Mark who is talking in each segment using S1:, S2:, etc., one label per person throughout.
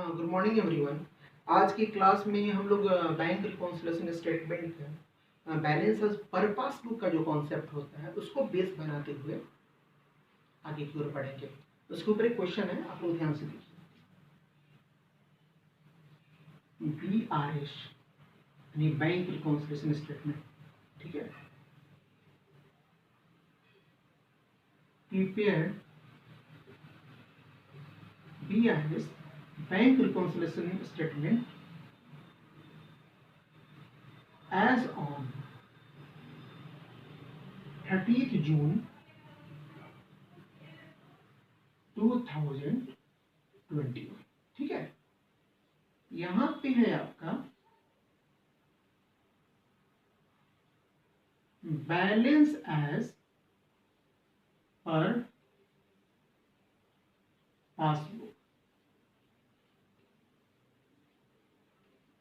S1: Good morning everyone. आज की class में हम लोग बैंक रिकॉन्सिलिएशन स्टेटमेंट का बैलेंस पर पासबुक का जो कॉन्सेप्ट होता है उसको बेस बनाते हुए आगे की ओर बढ़ेंगे। उसके ऊपर एक क्वेश्चन है, आप लोग ध्यान से देखिए। BRS यानी बैंक रिकॉन्सिलिएशन स्टेटमेंट, ठीक है। Prepare BRS bank reconciliation statement as on 30th June 2021, ठीक है। यहां पे है आपका बैलेंस एज पर पासबुक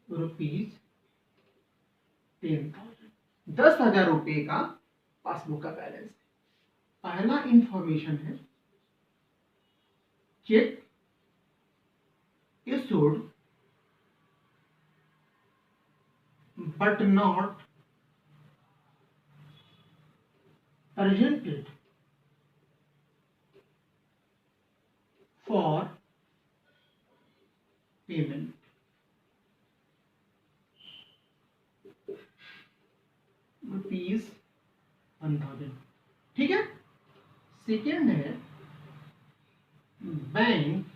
S1: ₹10,000, 10,000 रुपये का पासबुक का बैलेंस है। पहला इंफॉर्मेशन है check issued but not presented for payment। ₹1,000, ठीक है। सेकेंड है बैंक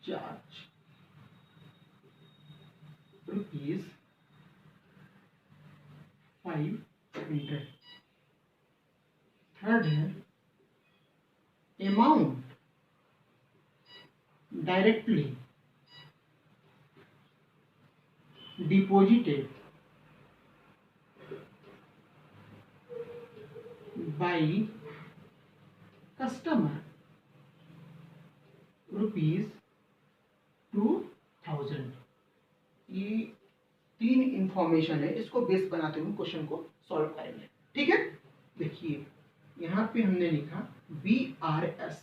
S1: चार्ज ₹500। थर्ड है amount directly deposited by customer ₹2,000। ये तीन इंफॉर्मेशन है, इसको बेस बनाते हुए क्वेश्चन को सॉल्व करेंगे, ठीक है। देखिए यहाँ पे हमने लिखा BRS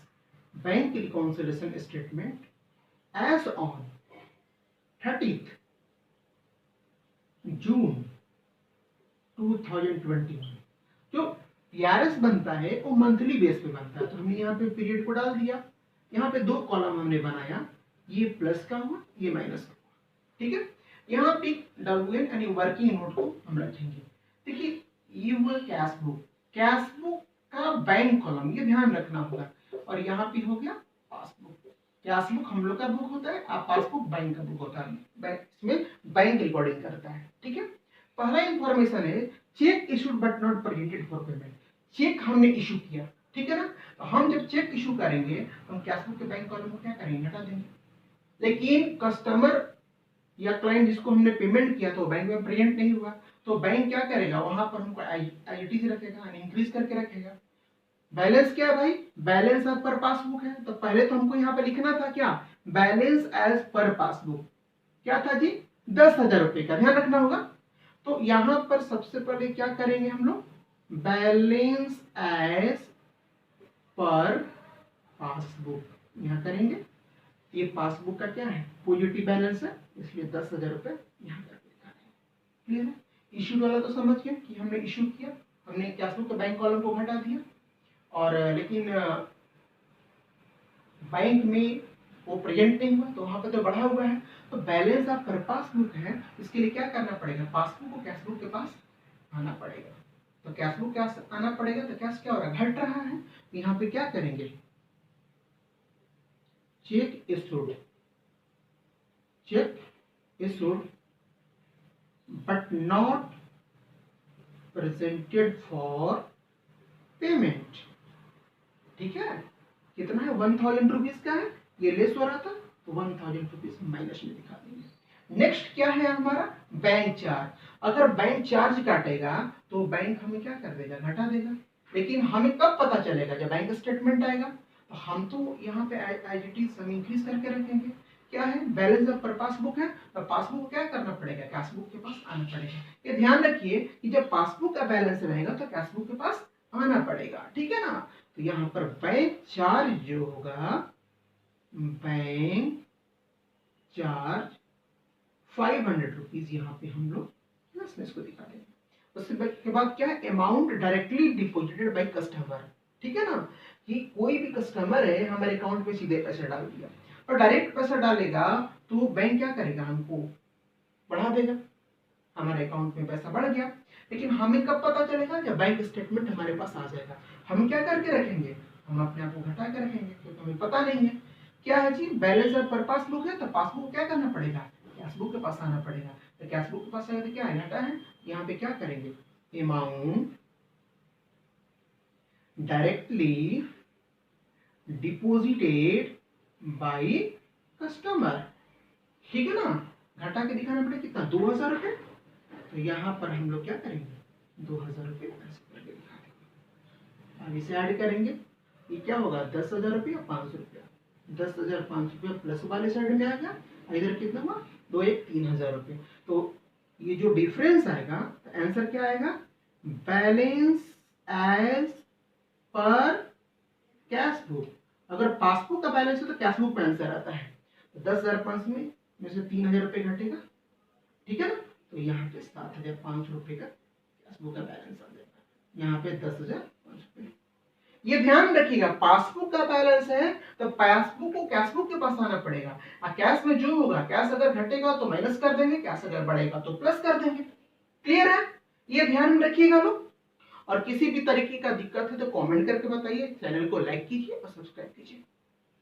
S1: bank reconciliation statement as on 30th June 2021। जो PRS बनता है वो मंथली बेस पे बनता है, तो हमने यहाँ पे पीरियड को डाल दिया। यहाँ पे दो कॉलम हमने बनाया, ये प्लस का हुआ, ये माइनस का हुआ, ठीक है। यहाँ पे WN यानी वर्किंग नोट को हम रखेंगे। देखिए ये हुआ कैश बुक, कैश बुक का बैंक कॉलम, ये ध्यान रखना होगा। और यहाँ पे हो गया पासबुक। कैश बुक हम लोग का बुक होता है, पासबुक बैंक का बुक होता है। इसमें बैंक रिकॉर्डिंग करता है, ठीक है। पहला इंफॉर्मेशन है cheque issued but not presented for payment. Cheque हमने इशू किया, ठीक है ना। तो हम जब चेक इशू करेंगे तो हम कैश बुक के बैंक कॉलम को क्या करेंगे, हटा देंगे। लेकिन कस्टमर या क्लाइंट जिसको हमने पेमेंट किया तो बैंक में प्रेजेंट नहीं हुआ, तो बैंक क्या करेगा, वहां पर हमको IUT रखेगा, इंक्रीज करके रखेगा। बैलेंस क्या है भाई, बैलेंस एज पर पासबुक है, तो पहले तो हमको यहाँ पे लिखना था क्या, बैलेंस एज पर पासबुक क्या था जी, 10,000 रुपए का, ध्यान रखना होगा। तो यहाँ पर सबसे पहले क्या करेंगे हम लोग, बैलेंस एज पर पासबुक यहाँ करेंगे। ये पासबुक का क्या है, पॉजिटिव बैलेंस है, इसलिए 10,000 रुपए यहाँ करके लिखा है। क्लियर है। इशू वाला तो समझ गए कि हमने इशू किया, हमने कैश बुक के बैंक कॉलम को घटा दिया, और लेकिन बैंक में वो प्रेजेंट नहीं हुआ, तो वहां पर तो बढ़ा हुआ है। तो बैलेंस ऑफ पर पासबुक है, इसके लिए क्या करना पड़ेगा, पासबुक को कैश बुक के पास आना पड़ेगा। तो कैश बुक क्या आना पड़ेगा, तो कैश क्या हो रहा है, घट रहा है। यहाँ पे क्या करेंगे, check issued but not presented for payment, ठीक है। कितना है, 1,000 रुपीज का है, ये लेस हो रहा था तो 1,000 रुपीज माइनस में दिखा देंगे। नेक्स्ट क्या है हमारा, बैंक चार्ज। अगर बैंक चार्ज काटेगा तो बैंक हमें क्या कर देगा, घटा देगा। लेकिन हमें कब पता चलेगा, जब बैंक स्टेटमेंट आएगा। तो हम तो यहाँ पे IUT हम इंक्रीज करके रखेंगे। क्या है, बैलेंस ऑफ पर पासबुक है, तो पासबुक को क्या करना पड़ेगा, कैश बुक के पास आना पड़ेगा। ये ध्यान रखिए कि जब पासबुक का बैलेंस रहेगा तो कैश बुक के पास आना पड़ेगा, ठीक है ना। तो यहाँ पर बैंक चार्ज जो होगा बैंक चार्ज 500 रुपीज, यहाँ पे हम लोग प्लस में इसको दिखा देंगे। उसके बाद क्या है, amount directly deposited by customer, ठीक है ना, कि कोई भी कस्टमर है हमारे अकाउंट में सीधे पैसा डाल दिया, और डायरेक्ट पैसा डालेगा तो बैंक क्या करेगा, हमको बढ़ा देगा, हमारे अकाउंट में पैसा बढ़ गया। लेकिन हमें कब पता चलेगा, जब बैंक स्टेटमेंट हमारे पास आ जाएगा। हम क्या करके रखेंगे, हम अपने आप को घटा के रखेंगे, क्योंकि हमें पता नहीं है क्या है जी, बैलेंस पर पासबुक है तो पासबुक क्या करना पड़ेगा, कैशबुक के पास आना पड़ेगा। तो कैशबुक के पास आएगा तो क्या है, घटा है, यहाँ पे क्या करेंगे, amount directly deposited by customer, ठीक है ना, घटा के दिखाना पड़ेगा कितना, 2000 रुपये। तो यहाँ पर हम लोग क्या करेंगे, 2000 रुपये ऐसे करके दिखा देंगे। अब इसे ऐड करेंगे, ये क्या होगा, 10,000 रुपया 500 रुपया, 10,500 रुपया प्लस वाले साइड में आ गया, इधर कितना हुआ, 2 1 3,000 रुपये। तो ये जो डिफरेंस आएगा, तो आंसर क्या आएगा, balance as per cash book. अगर पासबुक का बैलेंस है तो कैश बुक में आंसर आता है, तो 10,500 में से 3,000 रुपये घटेगा, ठीक है ना, तो यहाँ पे 7,500 रुपये का कैश बुक का बैलेंस आ जाएगा, यहाँ पे 10,500 रुपये। ये ध्यान रखिएगा, पासबुक का बैलेंस है तो पासबुक को कैश बुक के पास आना पड़ेगा, और कैश में जो होगा, कैश अगर घटेगा तो माइनस कर देंगे, कैश अगर बढ़ेगा तो प्लस कर देंगे। क्लियर है, ये ध्यान में रखिएगा लोग। और किसी भी तरीके का दिक्कत है तो कमेंट करके बताइए, चैनल को लाइक कीजिए और सब्सक्राइब कीजिए।